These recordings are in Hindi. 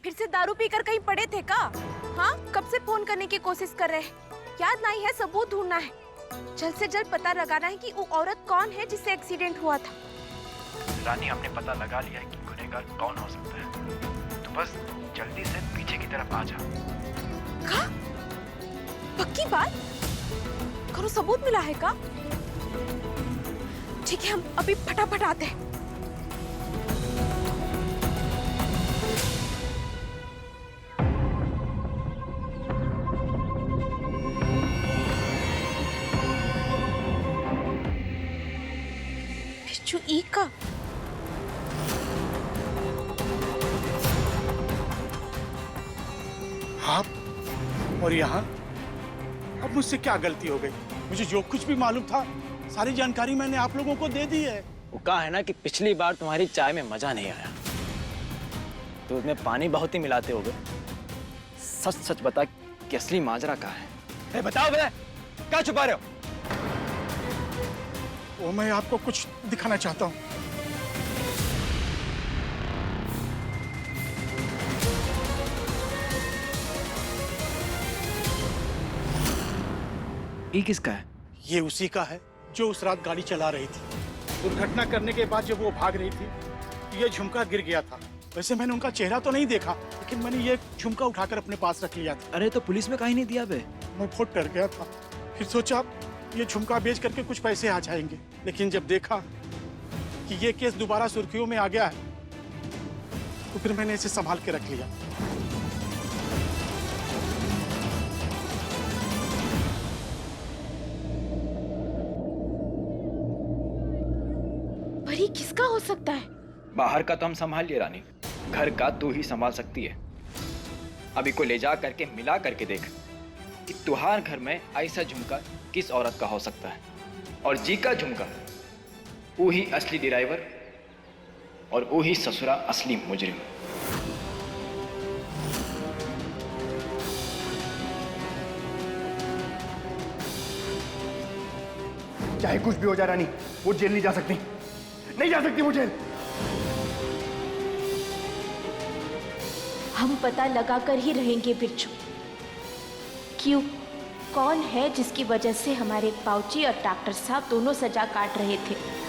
फिर से दारू पीकर कहीं पड़े थे का? हाँ, कब से फोन करने की कोशिश कर रहे हैं? याद नहीं है, सबूत ढूंढना है। जल्द से जल्द पता लगाना है कि वो औरत कौन है जिससे एक्सीडेंट हुआ था। रानी, हमने पता लगा लिया है कि गुनहगार कौन हो सकता है। तो बस जल्दी से पीछे की तरफ आ जा। का? पक्की बात? करो, सबूत मिला है का? ठीक है, हम अभी फटाफट आते हैं। बिच्छू ई का? आप और यहाँ? अब मुझसे क्या गलती हो गई? मुझे जो कुछ भी मालूम था सारी जानकारी मैंने आप लोगों को दे दी है। वो कहा है ना कि पिछली बार तुम्हारी चाय में मजा नहीं आया, तो उसमें पानी बहुत ही मिलाते होगे। सच सच बता कि असली माजरा कहाँ है? बताओ बे, क्या छुपा रहे हो? वो मैं आपको कुछ दिखाना चाहता हूँ। ये किसका है? ये उसी का है जो उस रात गाड़ी चला रही थी। दुर्घटना करने के बाद जब वो भाग रही थी तो ये झुमका गिर गया था। वैसे मैंने उनका चेहरा तो नहीं देखा, लेकिन मैंने ये झुमका उठाकर अपने पास रख लिया था। अरे तो पुलिस में काहे नहीं दिया बे? मैं बहुत डर गया था। फिर सोचा ये झुमका बेच करके कुछ पैसे आ जाएंगे, लेकिन जब देखा कि ये केस दोबारा सुर्खियों में आ गया है तो फिर मैंने इसे संभाल के रख लिया। परी किसका हो सकता है? बाहर का तो हम संभाल लिए रानी, घर का तू ही संभाल सकती है। अभी को ले जा करके मिला करके देख कि तुहार घर में ऐसा झुमका किस औरत का हो सकता है। और जी का झुमका वो ही असली ड्राइवर और वो ही ससुरा असली मुजरिम। चाहे कुछ भी हो जाए रानी, वो जेल नहीं जा सकती, नहीं जा सकती वो जेल। हम पता लगा कर ही रहेंगे बिच्छू। क्यों? कौन है जिसकी वजह से हमारे पाउची और डॉक्टर साहब दोनों सजा काट रहे थे?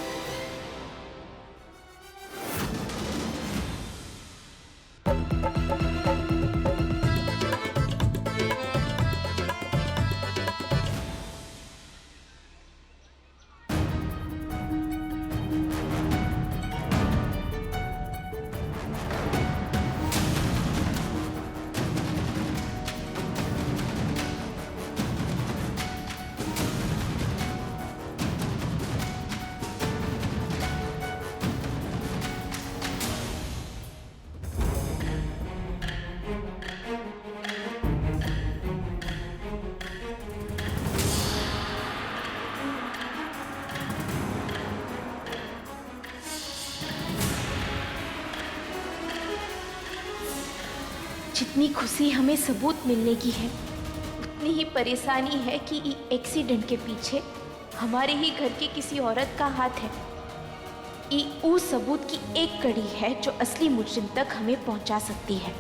जितनी खुशी हमें सबूत मिलने की है, उतनी ही परेशानी है कि एक्सीडेंट के पीछे हमारे ही घर की किसी औरत का हाथ है। ये उस सबूत की एक कड़ी है जो असली मुजरिम तक हमें पहुंचा सकती है।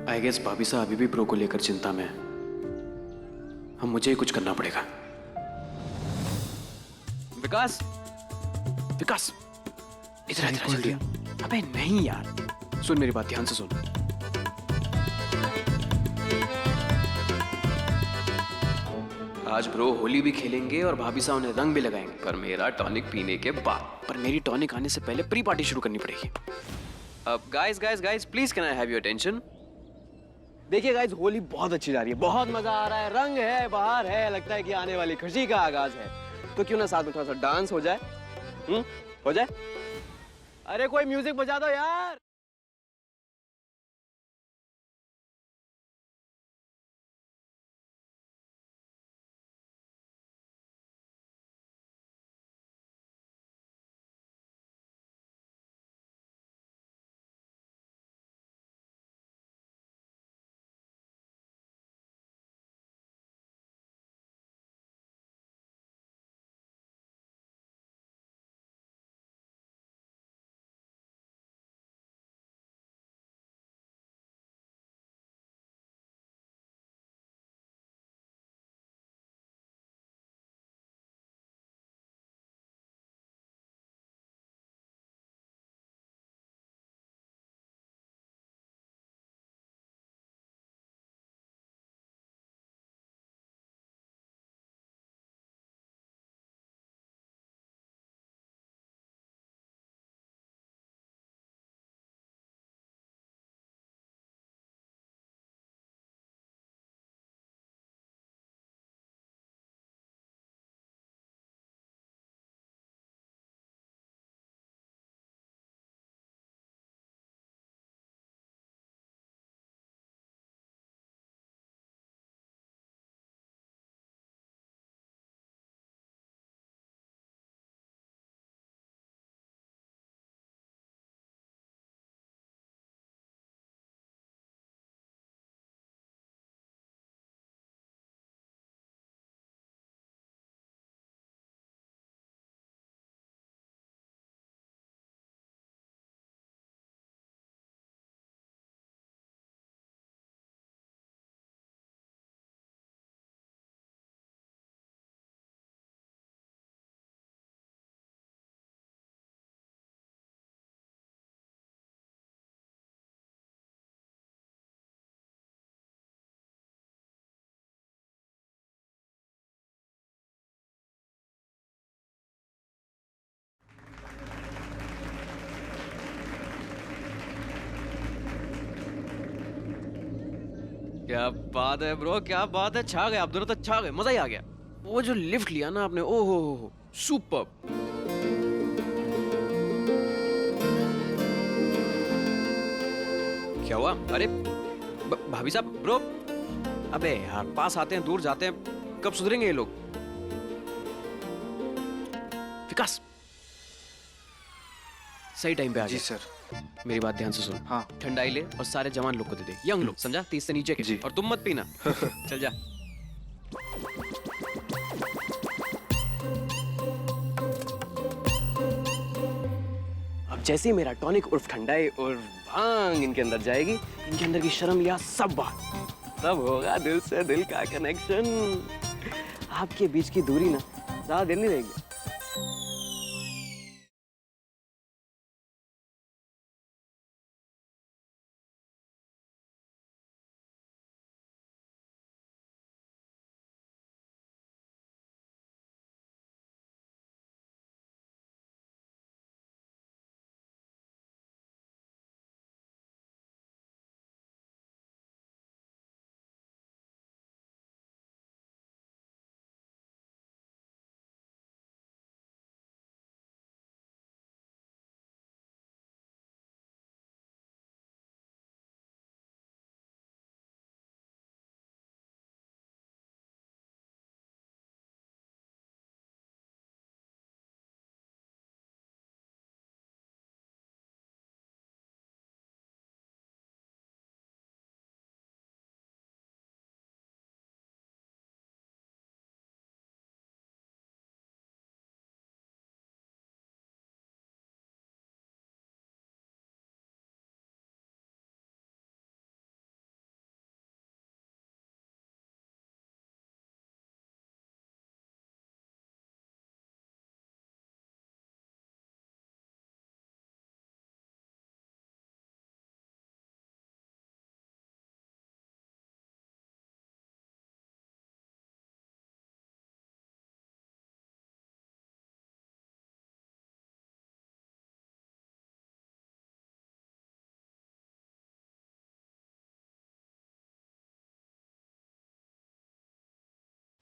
आई गेस भाभी साहब अभी भी प्रो को लेकर चिंता में है। हम मुझे ही कुछ करना पड़ेगा। विकास, विकास, इधर इधर जल्दी। अबे नहीं यार, सुन मेरी बात ध्यान से सुन। आज ब्रो होली भी खेलेंगे और भाभी साहब उन्हें रंग भी लगाएंगे, पर मेरा टॉनिक पीने के बाद। पर मेरी टॉनिक आने से पहले प्री पार्टी शुरू करनी पड़ेगी। अब guys guys guys please can I have your attention? देखिए गाइस, होली बहुत अच्छी जा रही है, बहुत मजा आ रहा है, रंग है, बाहर है, लगता है कि आने वाली खुशी का आगाज है। तो क्यों ना साथ में थोड़ा सा डांस हो जाए? हो जाए? अरे कोई म्यूजिक बजा दो यार। क्या बात है ब्रो, क्या बात है, छा गए आप दोनों तो, छा गए, मजा ही आ गया। वो जो लिफ्ट लिया ना आपने, ओ हो, सुपर। क्या हुआ? अरे भाभी साहब, ब्रो, अबे यार पास आते हैं दूर जाते हैं, कब सुधरेंगे ये लोग? विकास सही टाइम पे आ गया। जी सर। मेरी बात ध्यान से सुन। हाँ। ठंडाई ले और सारे जवान लोग को दे दे, यंग लोग, समझा? 30 से नीचे के। जी। और तुम मत पीना। चल जा। अब जैसे ही मेरा टॉनिक उर्फ ठंडाई उर्फ भांग इनके अंदर जाएगी, इनके अंदर की शर्म लिया सब बात, तब होगा दिल से दिल का कनेक्शन। आपके बीच की दूरी ना ज्यादा देर नहीं रहेगी।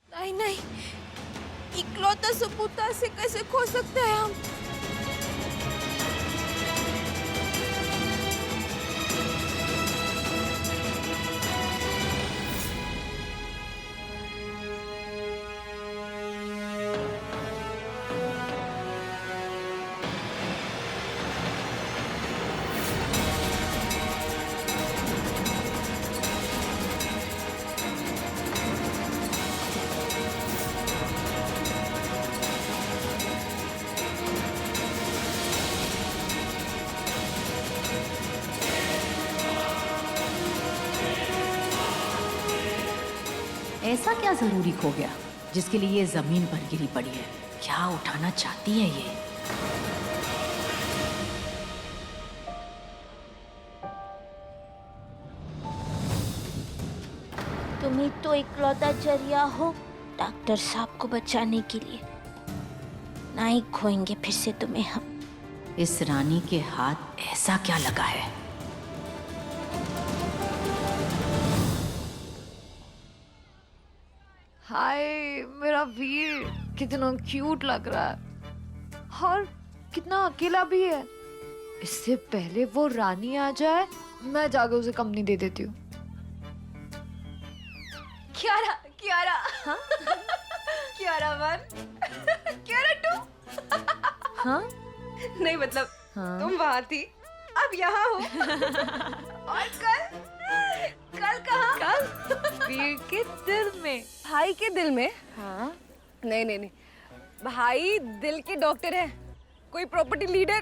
नहीं नहीं, इकलौता सबूता से कैसे खो सकते हैं हम? ऐसा क्या जरूरी खो गया जिसके लिए ये जमीन पर गिरी पड़ी है? क्या उठाना चाहती है ये? तुम ही तो इकलौता जरिया हो डॉक्टर साहब को बचाने के लिए। ना ही खोएंगे फिर से तुम्हें हम। इस रानी के हाथ ऐसा क्या लगा है? हाय मेरा वीर, कितना क्यूट लग रहा है और कितना अकेला भी है। इससे पहले वो रानी आ जाए, मैं जाके उसे कंपनी दे देती हूँ। क्यारा क्यारा क्यारा वन क्यारा टू। हाँ नहीं मतलब हाँ तुम वहाँ थी, अब यहाँ हो। और कल कल कहाँ? कल वीर के दिल में। भाई के दिल में? हाँ नहीं नहीं नहीं, भाई दिल के डॉक्टर है, कोई प्रॉपर्टी लीडर।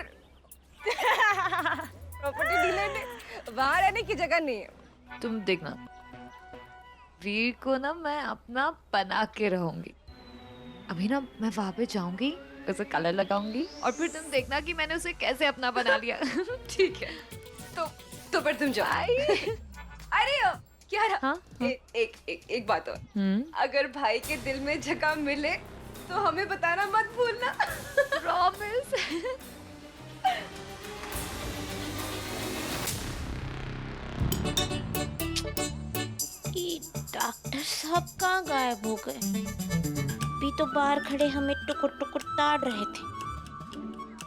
प्रॉपर्टी डीलर वहाँ रहने की जगह नहीं है। तुम देखना, वीर को ना मैं अपना बना के रहूंगी। अभी ना मैं वहां पे जाऊंगी, उसे कलर लगाऊंगी और फिर तुम देखना कि मैंने उसे कैसे अपना बना लिया। ठीक है, तो फिर तुम जाओ। अरे क्यारा, हाँ? एक बात और, अगर भाई के दिल में जगह मिले तो हमें बताना मत भूलना। प्रॉमिस। ये डॉक्टर साहब कहाँ गायब हो गए? अभी तो बाहर खड़े हमें टुकुर टुकुर ताड़ रहे थे,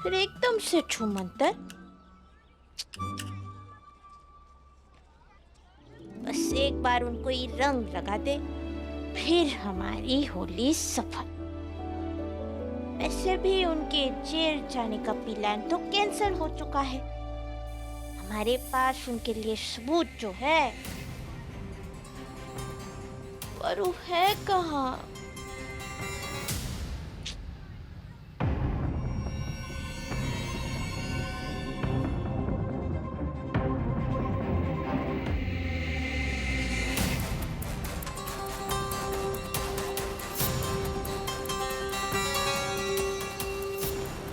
फिर एकदम से छूमंतर। बस एक बार उनको ये रंग लगा दे, फिर हमारी होली सफल। वैसे भी उनके जेल जाने का प्लान तो कैंसिल हो चुका है। हमारे पास उनके लिए सबूत जो है, पर वो है कहाँ?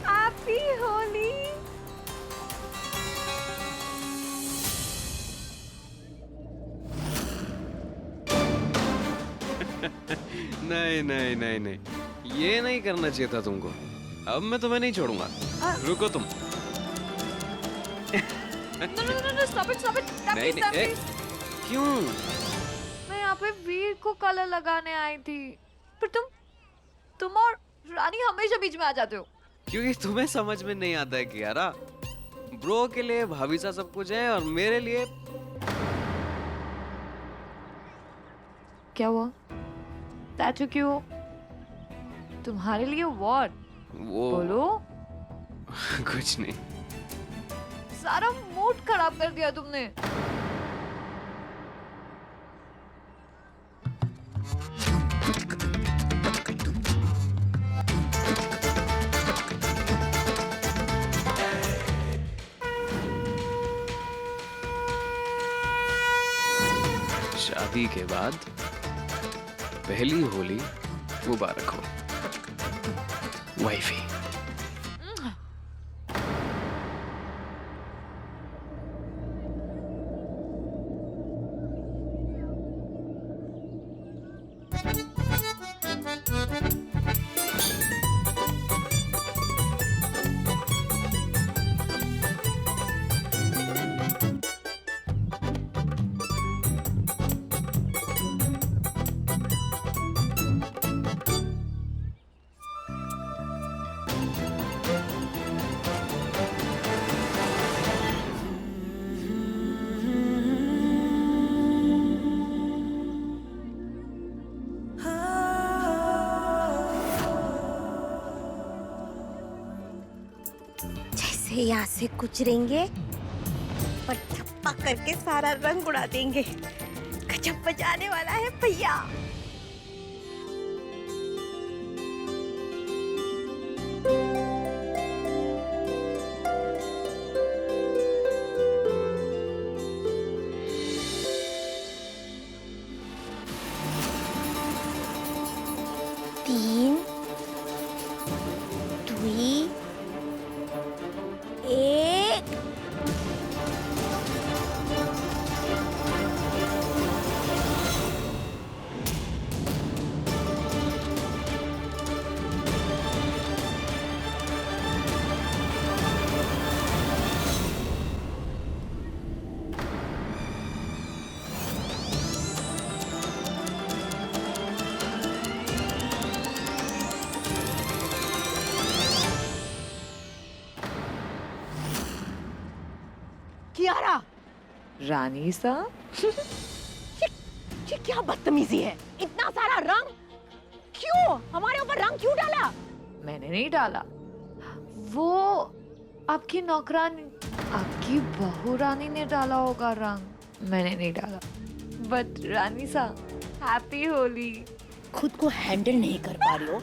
हैप्पी होली। नहीं नहीं नहीं नहीं, ये नहीं करना चाहिए था तुमको। अब मैं तुम्हें नहीं छोड़ूंगा। रुको तुम। No, stop it, नहीं नहीं, क्यों? मैं यहाँ पे वीर को कलर लगाने आई थी, पर तुम और रानी हमेशा बीच में आ जाते हो। क्योंकि तुम्हें समझ में नहीं आता है कि यारा, ब्रो के लिए भाभी सा सब कुछ है और मेरे लिए क्या हुआ? टैटू क्यों? तुम्हारे लिए व्हाट? वो बोलो। कुछ नहीं। सारा मूड खराब कर दिया तुमने। शादी के बाद पहली होली मुबारक हो वाइफी। जैसे यहाँ से गुजरेंगे और थप्पा करके सारा रंग उड़ा देंगे। गजब बजाने वाला है भैया। तीन, दुई, एक। कियारा, रानी सा। ये क्या बदतमीजी है? इतना सारा रंग क्यों? हमारे ऊपर रंग क्यों डाला? मैंने नहीं डाला, वो आपकी नौकरानी, आपकी बहू रानी ने डाला होगा रंग। मैंने नहीं डाला। बट रानी सा, हैप्पी होली। खुद को हैंडल नहीं कर पा रही हो?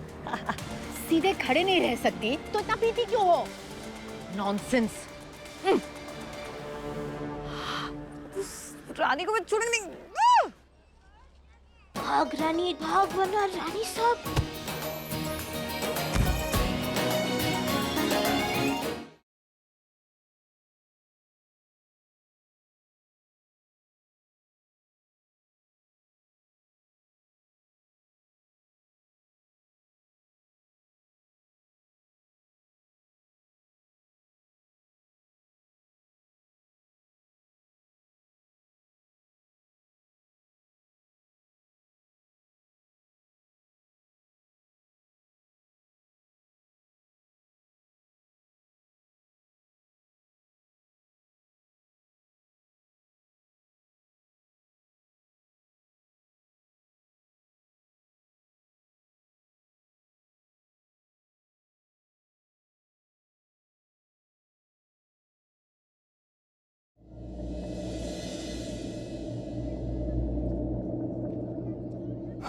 सीधे खड़े नहीं रह सकती तो इतना पीती क्यों हो? नॉनसेंस। रानी को मैं छोड़ूंगी नहीं। भाग रानी भाग, वरना रानी साहब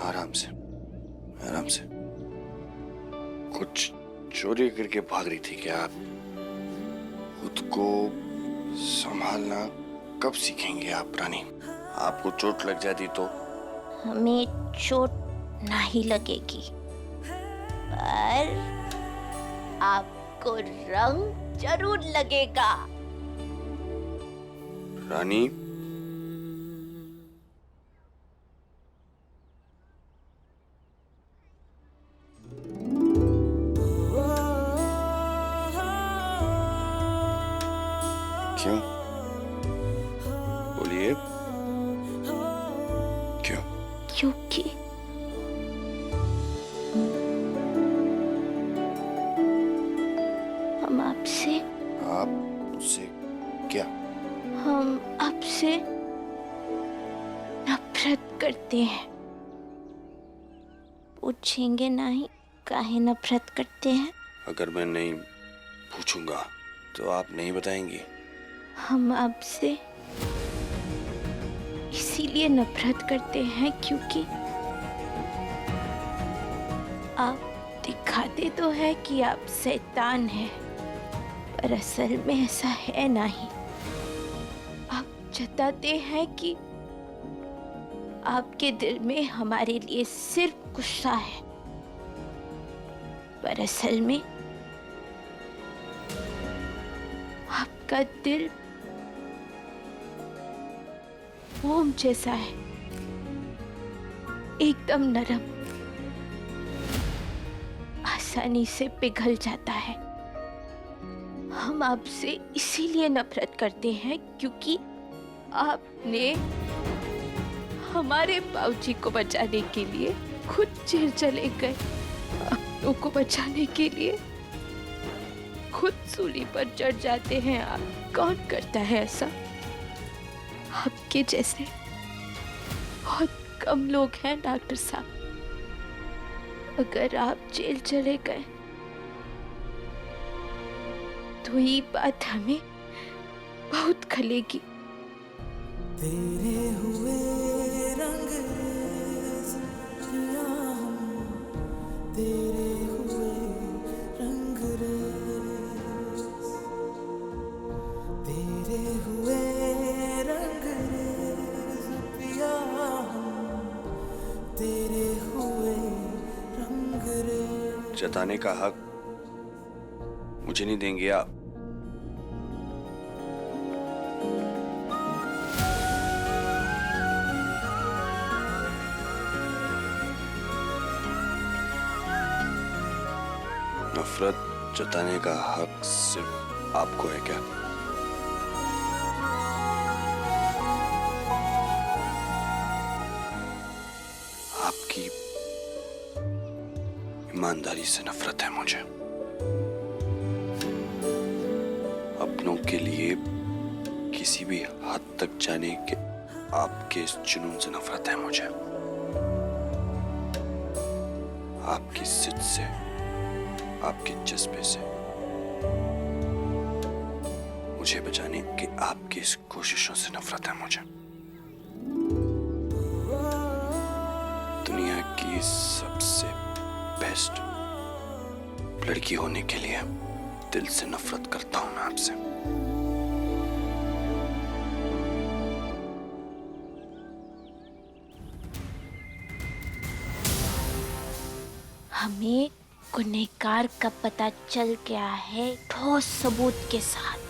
आराम से, आराम से। कुछ चोरी करके भाग रही थी क्या आप? खुद को संभालना कब सीखेंगे आप रानी? आपको चोट लग जाती तो? हमें चोट नहीं लगेगी, पर आपको रंग जरूर लगेगा। रानी, क्यों? बोलिए, क्यों? क्योंकि हम आपसे आप मुझसे क्या? हम आपसे नफरत करते हैं। पूछेंगे नहीं काहे नफरत करते हैं? अगर मैं नहीं पूछूंगा तो आप नहीं बताएंगी? हम आपसे इसीलिए नफरत करते हैं क्योंकि आप दिखाते तो है कि आप शैतान हैं, पर असल में ऐसा है नहीं। आप जताते हैं कि आपके दिल में हमारे लिए सिर्फ गुस्सा है, पर असल में आपका दिल मोम जैसा है, एकदम नरम, आसानी से पिघल जाता है। हम आपसे इसीलिए नफरत करते हैं क्योंकि आपने हमारे बाबूजी को बचाने के लिए खुद जेल चले गए। अपनों को बचाने के लिए खुद सूली पर चढ़ जाते हैं आप। कौन करता है ऐसा? आपके जैसे बहुत कम लोग हैं डॉक्टर साहब। अगर आप जेल चले गए तो ये बात हमें बहुत खलेगी। तेरे हुए रंग तेरे हुए रंग तेरे हुए रंग पिया तेरे हुए रंग जताने का हक मुझे नहीं देंगे आप? नफरत जताने का हक सिर्फ आपको है क्या? आपकी ईमानदारी से नफरत है मुझे। अपनों के लिए किसी भी हद तक जाने के आपके इस जुनून से नफरत है मुझे। आपकी जिद से, आपके जज्बे से, मुझे बचाने की आपकी इस कोशिशों से नफरत है मुझे। दुनिया की सबसे बेस्ट लड़की होने के लिए दिल से नफरत करता हूं मैं आपसे। हमें गुनहगार का पता चल गया है ठोस सबूत के साथ।